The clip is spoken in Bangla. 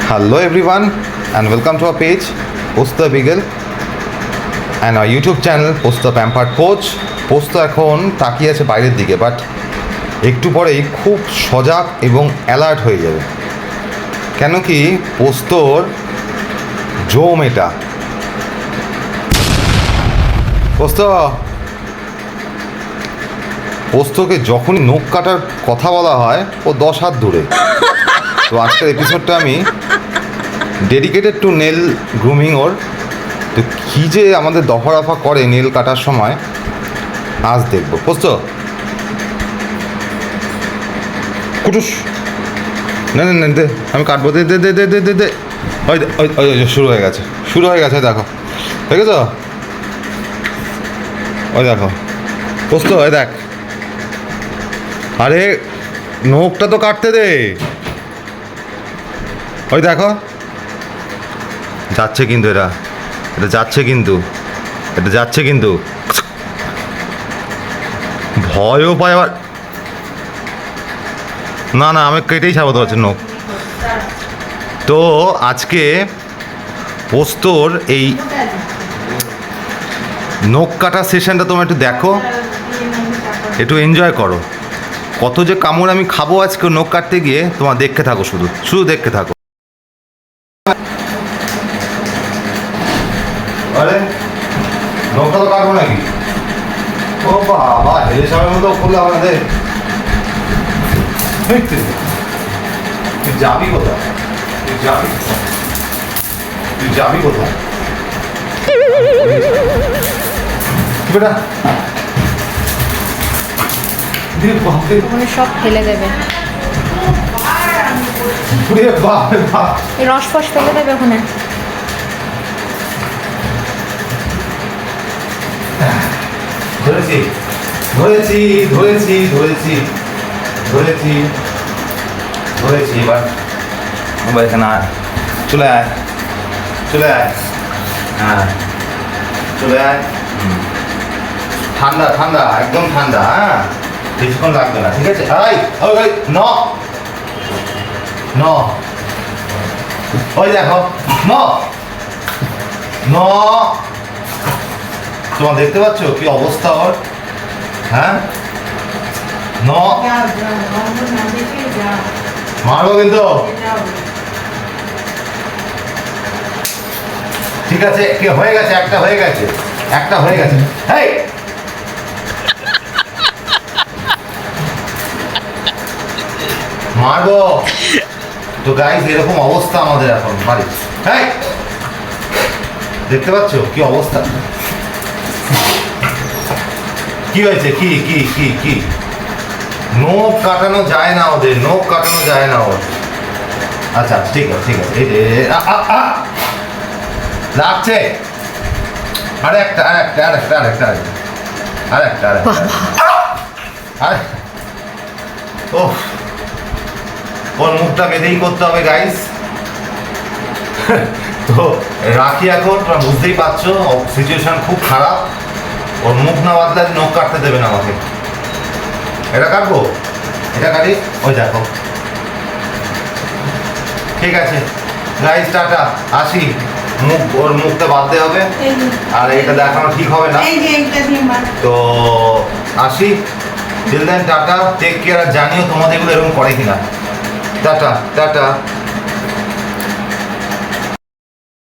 Hello everyone and welcome to our page Post the Beagle and our YouTube channel Post the Pampered Coach. পোস্ত এখন তাকিয়ে আছে বাইরের দিকে, বাট একটু পরেই খুব সজাগ এবং অ্যালার্ট হয়ে যাবে। কেন কি পোস্তর জম এটা। পোস্তকে যখনই নখ কাটার কথা বলা হয় ও 10 হাত দূরে। তো আজকের এপিসোডটা আমি ডেডিকেটেড টু নেল গ্রুমিং ওর। তো কী যে আমাদের দফা করে নেল কাটার সময় আজ দেখবো। পোস্ত কুটুস না না না দে, আমি কাটবো, দে দে দে দে দে দে দে। ওই ওই শুরু হয়ে গেছে দেখো, দেখেছ? ওই দেখো পোস্ত, ওই দেখ, আরে নখটা তো কাটতে দে। ওই দেখো যাচ্ছে কিন্তু, এটা যাচ্ছে কিন্তু ভয়ও পায় আবার। না না, আমি কেটেই ছাড়বো তো নখ। তো আজকে পোস্তর এই নখ কাটার সেশনটা তোমরা একটু দেখো, একটু এনজয় করো। কত যে কামড় আমি খাবো আজকে নখ কাটতে গিয়ে, তোমার দেখতে থাকো, শুধু দেখতে থাকো। আরে নখটা তো কাটবো নাকি? ও বাবা, হেরে সামের মতো খুললে আমাদের। তুই যাবি কোথায়? বেটা সব ফেলে দেবে, রস ফস ফেলে দেবে ওখানে। ধরেছি এবার এখানে চলে আয়, হ্যাঁ চলে আয়। ঠান্ডা একদম ঠান্ডা, হ্যাঁ বেশিক্ষণ লাগবে না, ঠিক আছে? ওই দেখো তোমার দেখতে পাচ্ছ কি অবস্থা ওর? হ্যাঁ মারবো কিন্তু, ঠিক আছে? হয়ে গেছে, একটা হয়ে গেছে। হেই মারবো তো গাইস, এরকম অবস্থা আমাদের এখন বাড়ি। হেই দেখতে পাচ্ছ কি অবস্থা? কি হয়েছে? কি নখ কাটানো যায় না ওদের, ওর। আচ্ছা ঠিক আছে লাগছে। আরেকটা ওর মুখটা বেঁধেই করতে হবে গাইস। তো রাখি এখন, তোমরা বুঝতেই পারছো সিচুয়েশন খুব খারাপ। ওর মুখ না বাদলে নখ কাটতে দেবে না আমাকে। এটা কাটবো, এটা কাটি। ওই দেখো, ঠিক আছে গাইস, টাটা, আসি। ওর মুখটা বাঁধতে হবে, আর এটা দেখানো ঠিক হবে না। তো আসি, till then tata, take care. আর জানিও তোমাদের এগুলো এরকম করে কিনা। টাটা।